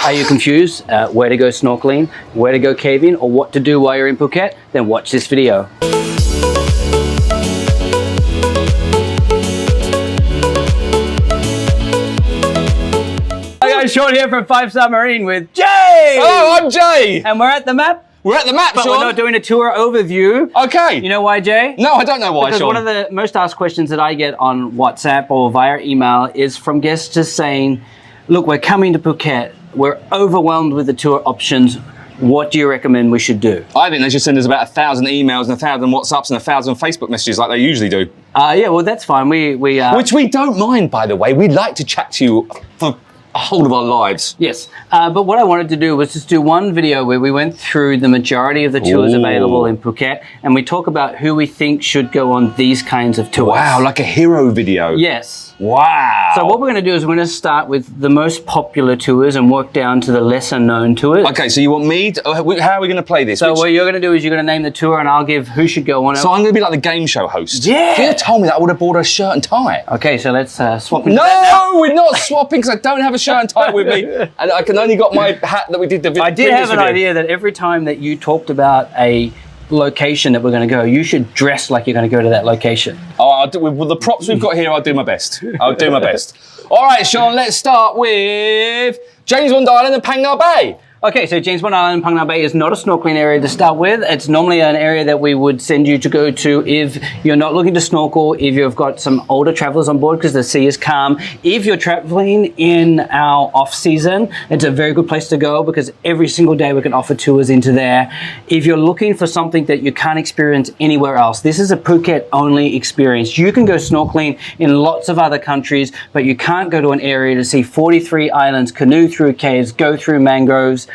Are you confused where to go snorkeling, where to go caving, or what to do while you're in Phuket? Then watch this video. Hi guys, Shaun here from Star Marine with Jay! Hello, I'm Jay! And we're at the map. We're at the map, But Shaun. we're not doing a tour overview. Okay. You know why, Jay? No, I don't know why, Because Shaun. one of the most asked questions that I get on WhatsApp or via email is from guests just saying, look, we're coming to Phuket. We're overwhelmed with the tour options. What do you recommend we should do? I think they should send us about 1,000 emails and 1,000 WhatsApps and 1,000 Facebook messages like they usually do. Yeah, well, that's fine. Which we don't mind, by the way. We'd like to chat to you for a whole of our lives. Yes, but what I wanted to do was just do one video where we went through the majority of the tours available in Phuket, and we talk about who we think should go on these kinds of tours. Wow, like a hero video. Yes. Wow. So what we're going to do is we're going to start with the most popular tours and work down to the lesser known tours. Okay, so you want me to, how are we going to play this? So what you're going to do is you're going to name the tour and I'll give who should go on it. So I'm going to be like the game show host. Yeah. If you had told me that, I would have bought a shirt and tie. Okay, so let's swap into that now. No, we're not swapping because I don't have a shirt and tie with me. And I can only got my hat that we did the video. I did have an idea that every time that you talked about a location that we're going to go, you should dress like you're going to go to that location. Oh, I'll do, with the props we've got here, I'll do my best. I'll do my best. All right, Shaun, let's start with James Bond Island and Phang Nga Bay. Okay, so James Bond Island, Phang Nga Bay is not a snorkeling area to start with. It's normally an area that we would send you to go to if you're not looking to snorkel, if you've got some older travelers on board because the sea is calm. If you're traveling in our off season, it's a very good place to go because every single day we can offer tours into there. If you're looking for something that you can't experience anywhere else, this is a Phuket only experience. You can go snorkeling in lots of other countries, but you can't go to an area to see 43 islands, canoe through caves, go through mangroves,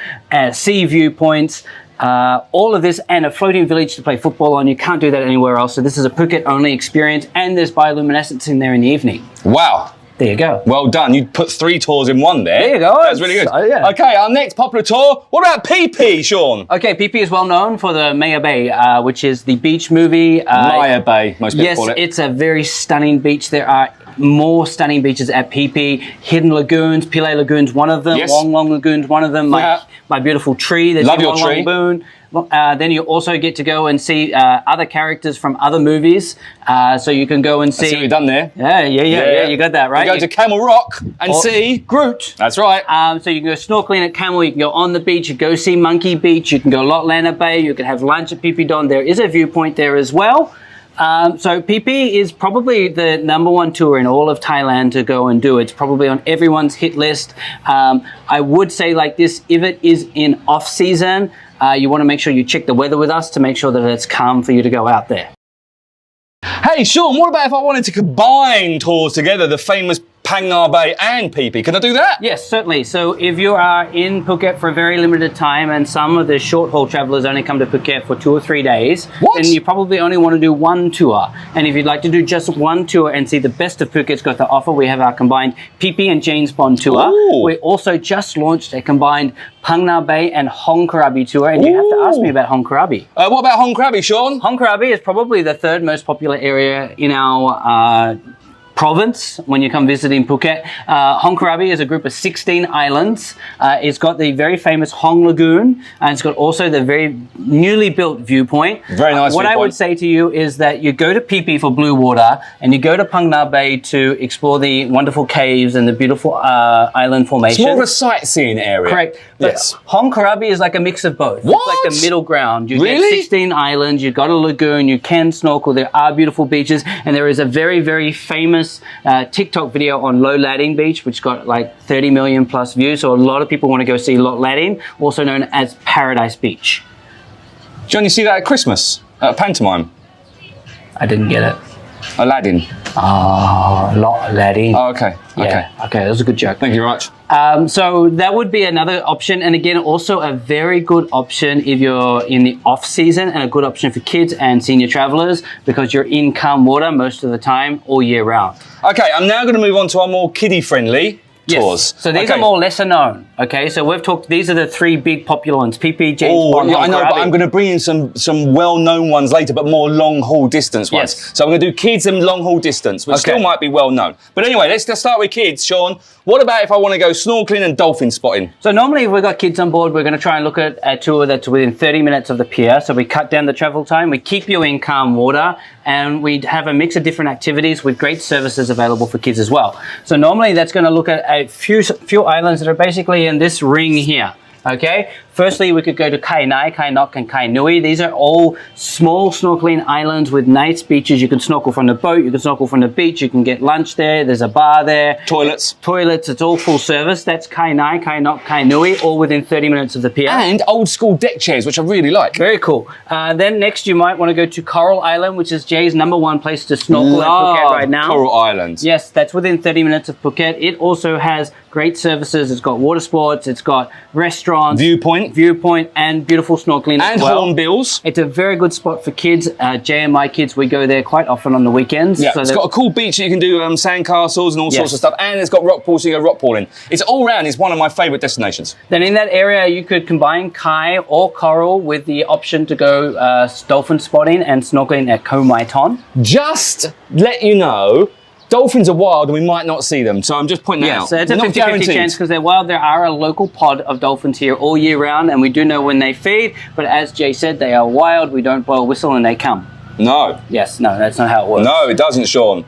sea viewpoints, all of this, and a floating village to play football on. You can't do that anywhere else. So this is a Phuket only experience, and there's bioluminescence in there in the evening. Wow. There you go. Well done. You put 3 tours in one there. There you go. That's really good. Yeah. Okay, our next popular tour. What about Phi Phi, Shaun? Okay, Phi Phi is well known for the Phang Nga Bay, which is the beach movie. Maya Bay, most people call it. Yes, it's a very stunning beach. There are more stunning beaches at Phi Phi. Hidden lagoons, Pillay Lagoon's one of them. Yes. Long Lagoon's one of them. My beautiful tree. There's Love your tree. Lagoon. Then you also get to go and see other characters from other movies. So you can go and see. I see what you've done there. Yeah. You got that right. You go to Camel Rock and see Groot. That's right. So you can go snorkeling at Camel. You can go on the beach. You go see Monkey Beach. You can go Lotlana Bay. You can have lunch at Phi Phi Don. There is a viewpoint there as well. So Phi Phi is probably the #1 tour in all of Thailand to go and do. It's probably on everyone's hit list. I would say like this, if it is in off season, you want to make sure you check the weather with us to make sure that it's calm for you to go out there. Hey, Shaun, what about if I wanted to combine tours together, the famous Phang Nga Bay and Phi Phi? Can I do that? Yes, certainly. So if you are in Phuket for a very limited time and some of the short-haul travelers only come to Phuket for 2 or 3 days, then you probably only want to do one tour. And if you'd like to do just one tour and see the best of Phuket's got to offer, we have our combined Phi Phi and James Bond tour. Ooh. We also just launched a combined Phang Nga Bay and Hong Krabi tour, and you have to ask me about Hong Krabi. What about Hong Krabi, Shaun? Hong Krabi is probably the 3rd most popular area in our province when you come visiting Phuket. Hong Krabi is a group of 16 islands. It's got the very famous Hong Lagoon, and it's got also the very newly built viewpoint. Very nice What viewpoint. I would say to you is that you go to Phi Phi for blue water, and you go to Phang Nga Bay to explore the wonderful caves and the beautiful island formation. It's more of a sightseeing area. Correct. But Yes. Hong Krabi is like a mix of both. What? It's like the middle ground. You Really? get 16 islands, you've got a lagoon, you can snorkel, there are beautiful beaches, and there is a very, very famous TikTok video on Low Lading Beach, which got like 30 million plus views. So a lot of people want to go see Lot Lading, also known as Paradise Beach. John, you see that at Christmas? At a pantomime? I didn't get it. Aladdin. Oh, Lot Lading. Oh, okay. Yeah, okay, that was a good joke. Thank you very much. So that would be another option, and again, also a very good option if you're in the off season, and a good option for kids and senior travelers because you're in calm water most of the time all year round. Okay, I'm now going to move on to our more kiddie-friendly tours. So these are more lesser known. Okay, so we've talked. These are the 3 big popular ones: Phi Phi, James Bond, yeah, I Hong know, but Krabi. I'm going to bring in some well-known ones later, but more long-haul distance ones. Yes. So I'm going to do kids and long-haul distance, which still might be well-known. But anyway, let's start with kids. Shaun, What about if I want to go snorkeling and dolphin spotting? So normally if we've got kids on board, we're going to try and look at a tour that's within 30 minutes of the pier. So we cut down the travel time, we keep you in calm water, and we have a mix of different activities with great services available for kids as well. So normally that's going to look at a few islands that are basically in this ring here. Okay, firstly, we could go to Kai Nai, Kai Nok, and Kai Nui. These are all small snorkeling islands with nice beaches. You can snorkel from the boat, you can snorkel from the beach, you can get lunch there, there's a bar there. Toilets, it's all full service. That's Kai Nai, Kai Nok, Kai Nui, all within 30 minutes of the pier. And old school deck chairs, which I really like. Very cool. Then next you might want to go to Coral Island, which is Jay's #1 place to snorkel at Phuket right now. Coral Island. Yes, that's within 30 minutes of Phuket. It also has great services. It's got water sports, it's got restaurants, viewpoint, and beautiful snorkeling and as well. hornbills. It's a very good spot for kids. Jay and my kids, we go there quite often on the weekends. Yeah, so it's got a cool beach that you can do sand castles and all sorts of stuff, and it's got rock pools, so you go rock pooling. It's all round. It's one of my favourite destinations. Then in that area, you could combine Kai or Coral with the option to go dolphin spotting and snorkeling at Koh Mai Ton. Just let you know, dolphins are wild and we might not see them, so I'm just pointing that out. So it's a 50-50 chance because they're wild. There are a local pod of dolphins here all year round, and we do know when they feed, but as Jay said, they are wild. We don't blow a whistle and they come. No. Yes, no, that's not how it works. No, it doesn't, Sean.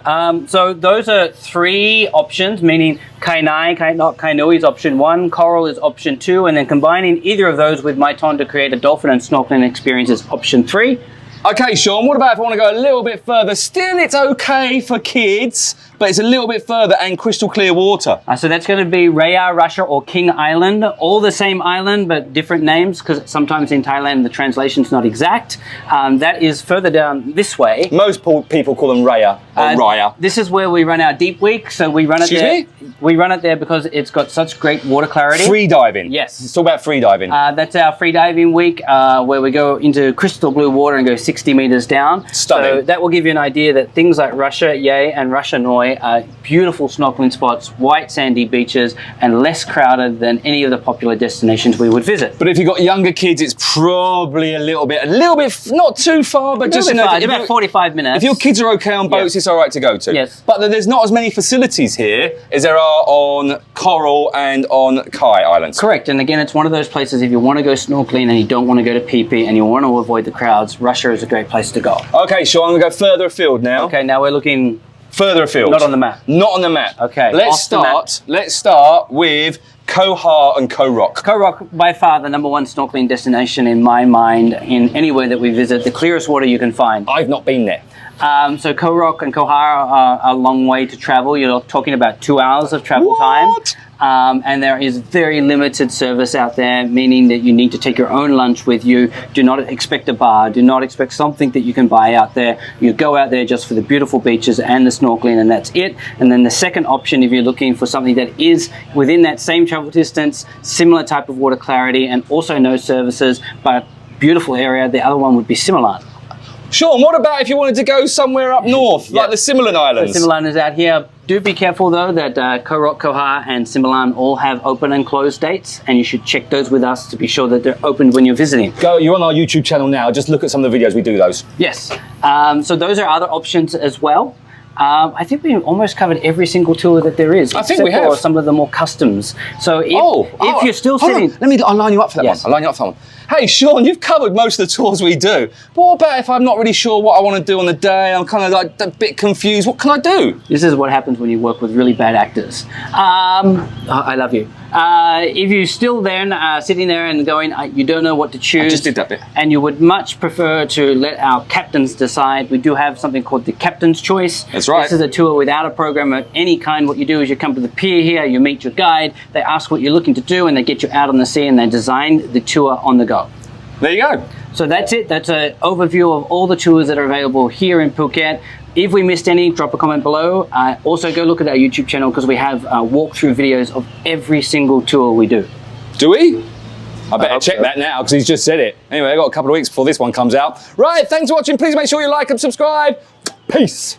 So those are 3 options, meaning Kai Nai, Kai Nok, Kai Nui is option 1, Coral is option 2, and then combining either of those with Mai Ton to create a dolphin and snorkeling experience is option 3. Okay, Sean, what about if I want to go a little bit further? Still, it's okay for kids, but it's a little bit further and crystal clear water. So that's going to be Raya, Russia, or King Island. All the same island, but different names, because sometimes in Thailand the translation's not exact. That is further down this way. Most people call them Raya or Raya. This is where we run our deep week, so we run it there. We run it there because it's got such great water clarity. Free diving. Yes. It's all about free diving. That's our free diving week, where we go into crystal blue water and go 60 meters down. Stunning. So that will give you an idea that things like Russia Yay and Russia Noi are beautiful snorkeling spots, white sandy beaches, and less crowded than any of the popular destinations we would visit. But if you've got younger kids, it's probably a little bit, not too far, but just about 45 minutes. If your kids are okay on boats, it's all right to go to. Yes. But there's not as many facilities here as there are on Coral and on Kai Islands. Correct. And again, it's one of those places, if you want to go snorkeling and you don't want to go to Phi Phi and you want to avoid the crowds, Russia is a great place to go. Okay, Sean, I'm going to go further afield now. Okay, now we're looking further afield. Not on the map. Not on the map. Okay. Let's start with Koh Haa and Koh Rok. Koh Rok, by far the #1 snorkeling destination in my mind, in anywhere that we visit, the clearest water you can find. I've not been there. So Koh Rok and Koh Haa are a long way to travel. You're talking about 2 hours of travel time. And there is very limited service out there, meaning that you need to take your own lunch with you. Do not expect a bar. Do not expect something that you can buy out there. You go out there just for the beautiful beaches and the snorkeling, and that's it. And then the second option, if you're looking for something that is within that same travel distance, similar type of water clarity, and also no services, but beautiful area, the other one would be Similan. Sean, what about if you wanted to go somewhere up north, like the Similan Islands? The Similan is out here. Do be careful though that Koh Rok, Koh Haa and Similan all have open and closed dates, and you should check those with us to be sure that they're open when you're visiting. You're on our YouTube channel now, just look at some of the videos we do those. Yes, so those are other options as well. I think we almost covered every single tour that there is. I think we have. Except for some of the more customs. So if you're still sitting... I'll line you up for that one. I'll line you up for that one. Hey, Sean, you've covered most of the tours we do. But what about if I'm not really sure what I want to do on the day? I'm kind of like a bit confused. What can I do? This is what happens when you work with really bad actors. I love you. If you're still then sitting there and going, you don't know what to choose. I just did that bit. And you would much prefer to let our captains decide. We do have something called the Captain's Choice. That's right. This is a tour without a program of any kind. What you do is you come to the pier here, you meet your guide, they ask what you're looking to do, and they get you out on the sea, and they design the tour on the go. There you go. So that's it. That's an overview of all the tours that are available here in Phuket. If we missed any, drop a comment below. Also, go look at our YouTube channel because we have walkthrough videos of every single tour we do. Do we? I better check that now because he's just said it. Anyway, I've got a couple of weeks before this one comes out. Right, thanks for watching. Please make sure you like and subscribe. Peace.